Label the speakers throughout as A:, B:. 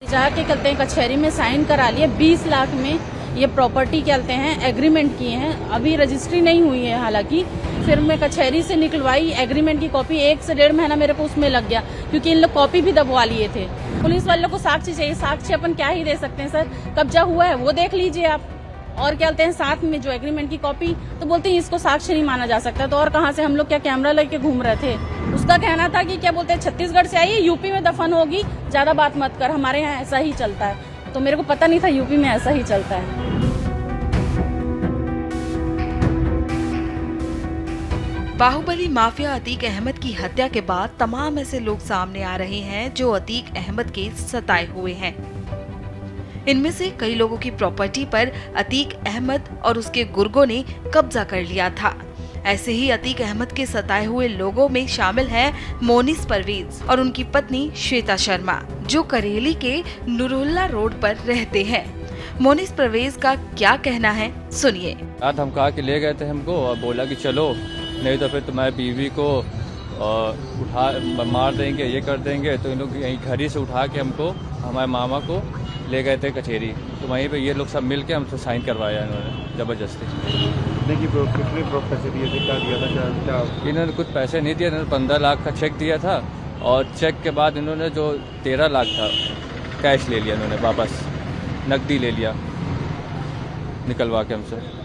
A: जाके कहते हैं कचहरी में साइन करा लिए 20 लाख में ये प्रॉपर्टी कहते हैं एग्रीमेंट किए हैं। अभी रजिस्ट्री नहीं हुई है हालांकि। फिर मैं कचहरी से निकलवाई एग्रीमेंट की कॉपी, 1 से 1.5 महीना मेरे को उसमें लग गया क्योंकि इन लोग कॉपी भी दबवा लिए थे। पुलिस वालों को साक्ष्य चाहिए, साक्ष्य अपन क्या ही दे सकते हैं सर, कब्जा हुआ है वो देख लीजिए आप। और क्या कहते हैं साथ में जो एग्रीमेंट की कॉपी, तो बोलते हैं इसको साक्ष्य नहीं माना जा सकता। तो और कहाँ से, हम लोग क्या कैमरा लेके घूम रहे थे। उसका कहना था कि क्या बोलते हैं छत्तीसगढ़ से आई है, यूपी में दफन होगी, ज्यादा बात मत कर, हमारे यहाँ ऐसा ही चलता है। तो मेरे को पता नहीं था यूपी में ऐसा ही चलता है।
B: बाहुबली माफिया अतीक अहमद की हत्या के बाद तमाम ऐसे लोग सामने आ रहे हैं जो अतीक अहमद के सताए हुए हैं। इनमें से कई लोगों की प्रॉपर्टी पर अतीक अहमद और उसके गुर्गों ने कब्जा कर लिया था। ऐसे ही अतीक अहमद के सताए हुए लोगों में शामिल हैं मोनिस परवेज और उनकी पत्नी श्वेता शर्मा, जो करेली के नुरुल्ला रोड पर रहते हैं। मोनिस परवेज का क्या कहना है, सुनिए।
C: रात हम कहा कि ले गए थे हमको और बोला कि चलो नहीं तो फिर तुम्हारी बीवी को मार देंगे, ये कर देंगे। तो इन लोग यहीं घर ही से उठा के हमको, हमारे मामा को ले गए थे कचहरी। तो वहीं पे ये लोग सब मिल के हमसे साइन करवाया इन्होंने जबरदस्ती। इन्होंने कुछ पैसे नहीं दिए, इन्होंने 15 लाख का चेक दिया था और चेक के बाद इन्होंने जो 13 लाख था कैश ले लिया, इन्होंने वापस नकदी ले लिया निकलवा के हमसे।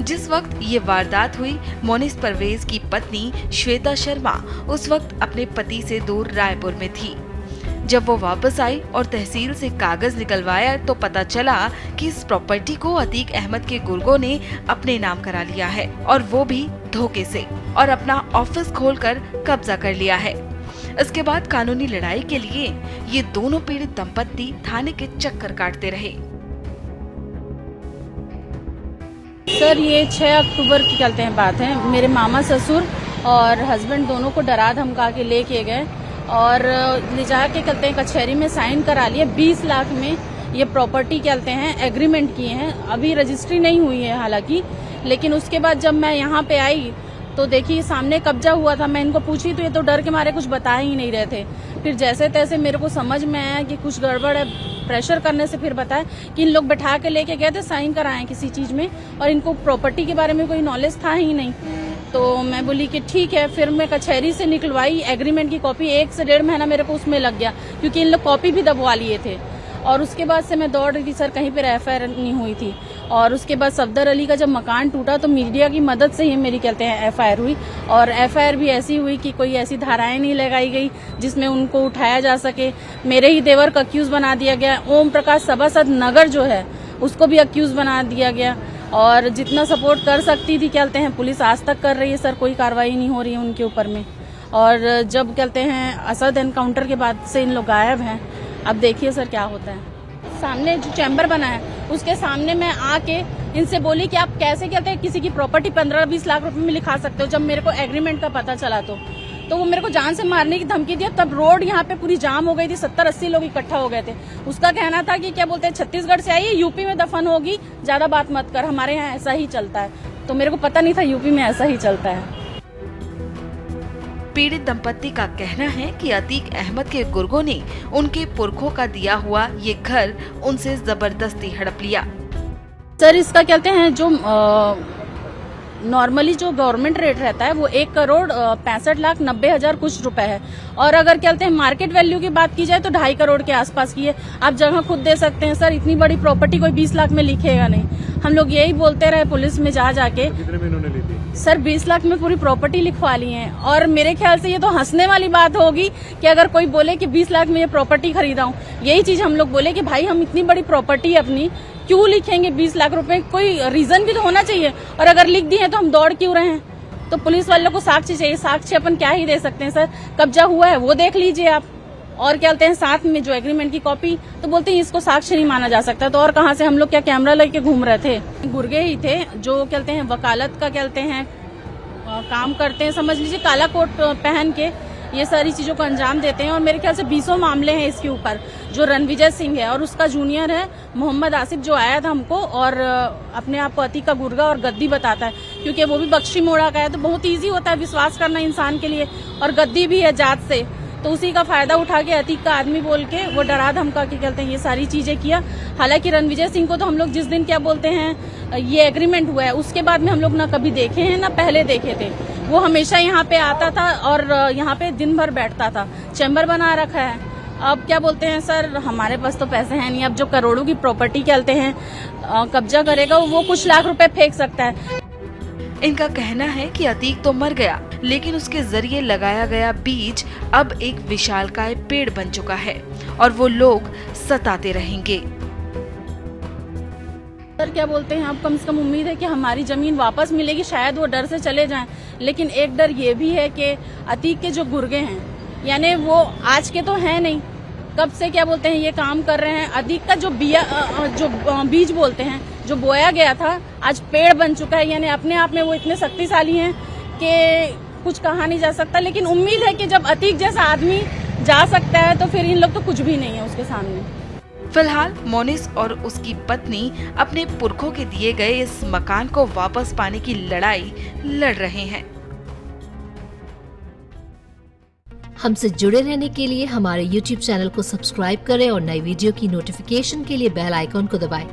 B: जिस वक्त ये वारदात हुई, मोनिस परवेज की पत्नी श्वेता शर्मा उस वक्त अपने पति से दूर रायपुर में थी। जब वो वापस आई और तहसील से कागज निकलवाया तो पता चला कि इस प्रॉपर्टी को अतीक अहमद के गुर्गों ने अपने नाम करा लिया है और वो भी धोखे से, और अपना ऑफिस खोलकर कब्जा कर लिया है। इसके बाद कानूनी लड़ाई के लिए ये दोनों पीड़ित दंपत्ति थाने के चक्कर काटते रहे।
A: सर ये 6 अक्टूबर की कहते हैं बात है। मेरे मामा ससुर और हस्बैंड दोनों को डरा धमका के लेके गए और ले जाके कहते हैं कचहरी में साइन करा लिए 20 लाख में ये प्रॉपर्टी कहते हैं एग्रीमेंट किए हैं। अभी रजिस्ट्री नहीं हुई है हालांकि। लेकिन उसके बाद जब मैं यहाँ पे आई तो देखिए सामने कब्जा हुआ था। मैं इनको पूछी तो ये तो डर के मारे कुछ बता ही नहीं रहे थे। फिर जैसे तैसे मेरे को समझ में आया कि कुछ गड़बड़ है। प्रेशर करने से फिर बताया कि इन लोग बैठा के लेके गए थे, साइन कराए किसी चीज में, और इनको प्रॉपर्टी के बारे में कोई नॉलेज था ही नहीं। तो मैं बोली कि ठीक है। फिर मैं कचहरी से निकलवाई एग्रीमेंट की कॉपी, 1 से 1.5 महीना मेरे को उसमें लग गया क्योंकि इन लोग कॉपी भी दबवा लिए थे। और उसके बाद से मैं दौड़ रही थी सर, कहीं पर एफआईआर नहीं हुई थी। और उसके बाद सफदर अली का जब मकान टूटा तो मीडिया की मदद से ही मेरी कहते हैं एफआईआर हुई। और एफआईआर भी ऐसी हुई कि कोई ऐसी धाराएं नहीं लगाई गई जिसमें उनको उठाया जा सके। मेरे ही देवर को अक्यूज बना दिया गया। ओम प्रकाश सभासद नगर जो है उसको भी अक्यूज बना दिया गया। और जितना सपोर्ट कर सकती थी कहते हैं पुलिस आज तक कर रही है सर, कोई कार्रवाई नहीं हो रही है उनके ऊपर में। और जब कहते हैं असद एनकाउंटर के बाद से इन लोग गायब हैं। अब देखिए सर क्या होता है। सामने जो चैम्बर बना है उसके सामने मैं आके इनसे बोली कि आप कैसे कहते हैं किसी की प्रॉपर्टी 15-20 लाख रुपए में लिखा सकते हो। जब मेरे को एग्रीमेंट का पता चला तो वो मेरे को जान से मारने की धमकी दी। तब रोड यहाँ पे पूरी जाम हो गई थी, 70-80 लोग इकट्ठा हो गए थे। उसका कहना था कि क्या बोलते हैं छत्तीसगढ़ से आई है, यूपी में दफन होगी, ज्यादा बात मत कर, हमारे यहाँ ऐसा ही चलता है। तो मेरे को पता नहीं था यूपी में ऐसा ही चलता है।
B: पीड़ित दंपत्ति का कहना है कि अतीक अहमद के गुर्गों ने उनके पुरखों का दिया हुआ ये घर उनसे जबरदस्ती हड़प लिया।
A: सर इसका कहते हैं जो नॉर्मली जो गवर्नमेंट रेट रहता है वो 1,65,90,000 कुछ रुपए है। और अगर कहते हैं मार्केट वैल्यू की बात की जाए तो 2.5 करोड़ के आसपास की है। आप जगह खुद दे सकते हैं सर, इतनी बड़ी प्रॉपर्टी कोई 20 लाख में लिखेगा नहीं। हम लोग यही बोलते रहे पुलिस में जाके।
C: कितने में इन्होंने ली थी?
A: सर 20 लाख में पूरी प्रॉपर्टी लिखवा ली है। और मेरे ख्याल से ये तो हंसने वाली बात होगी कि अगर कोई बोले कि 20 लाख में ये प्रॉपर्टी खरीदा हूँ। यही चीज हम लोग बोले कि भाई हम इतनी बड़ी प्रॉपर्टी अपनी क्यों लिखेंगे 20 लाख रुपए, कोई रीजन भी तो होना चाहिए। और अगर लिख दी है तो हम दौड़ क्यों रहे हैं। तो पुलिस वालों को साक्ष्य चाहिए, साक्ष्य अपन क्या ही दे सकते हैं सर, कब्जा हुआ है वो देख लीजिए आप। और क्या कहते हैं साथ में जो एग्रीमेंट की कॉपी, तो बोलते हैं इसको साक्ष्य नहीं माना जा सकता। तो और कहाँ से, हम लोग क्या कैमरा लेके घूम रहे थे। गुर्गे ही थे जो कहते हैं वकालत का कहते हैं काम करते हैं, समझ लीजिए काला कोट पहन के ये सारी चीजों को अंजाम देते हैं। और मेरे ख्याल से 20 मामले हैं इसके ऊपर। जो रणविजय सिंह है और उसका जूनियर है मोहम्मद आसिफ जो आया था हमको और अपने आप को अतीक का गुर्गा और गद्दी बताता है, क्योंकि वो भी बख्शी मोड़ा का है। तो बहुत ईजी होता है विश्वास करना इंसान के लिए। और गद्दी भी है जात से तो उसी का फायदा उठा के अतीक का आदमी बोल के वो डरा धमका के कहते हैं ये सारी चीजें किया। हालांकि रणविजय सिंह को तो हम लोग जिस दिन क्या बोलते हैं ये एग्रीमेंट हुआ है उसके बाद में हम लोग ना कभी देखे हैं ना पहले देखे थे। वो हमेशा यहाँ पे आता था और यहाँ पे दिन भर बैठता था, चैम्बर बना रखा है। अब क्या बोलते हैं सर, हमारे पास तो पैसे हैं नहीं, अब जो करोड़ों की प्रॉपर्टी कहते हैं कब्जा करेगा वो कुछ लाख रुपए फेंक सकता है।
B: इनका कहना है कि अतीक तो मर गया, लेकिन उसके जरिए लगाया गया बीज अब एक विशालकाय पेड़ बन चुका है और वो लोग सताते रहेंगे।
A: सर क्या बोलते हैं, अब कम से कम उम्मीद है कि हमारी जमीन वापस मिलेगी, शायद वो डर से चले जाएं। लेकिन एक डर ये भी है कि अतीक के जो गुर्गे हैं, यानी वो आज के तो हैं नहीं, कब से क्या बोलते हैं ये काम कर रहे हैं। अतीक का जो बीज बोलते हैं जो बोया गया था आज पेड़ बन चुका है, यानी अपने आप में वो इतने शक्तिशाली हैं कि कुछ कहा नहीं जा सकता। लेकिन उम्मीद है कि जब अतीक जैसा आदमी जा सकता है तो फिर इन लोग तो कुछ भी नहीं है उसके सामने।
B: फिलहाल मोनिस और उसकी पत्नी अपने पुरखों के दिए गए इस मकान को वापस पाने की लड़ाई लड़ रहे हैं।
D: हमसे जुड़े रहने के लिए हमारे YouTube चैनल को सब्सक्राइब करें और नई वीडियो की नोटिफिकेशन के लिए बेल आइकॉन को दबाएं।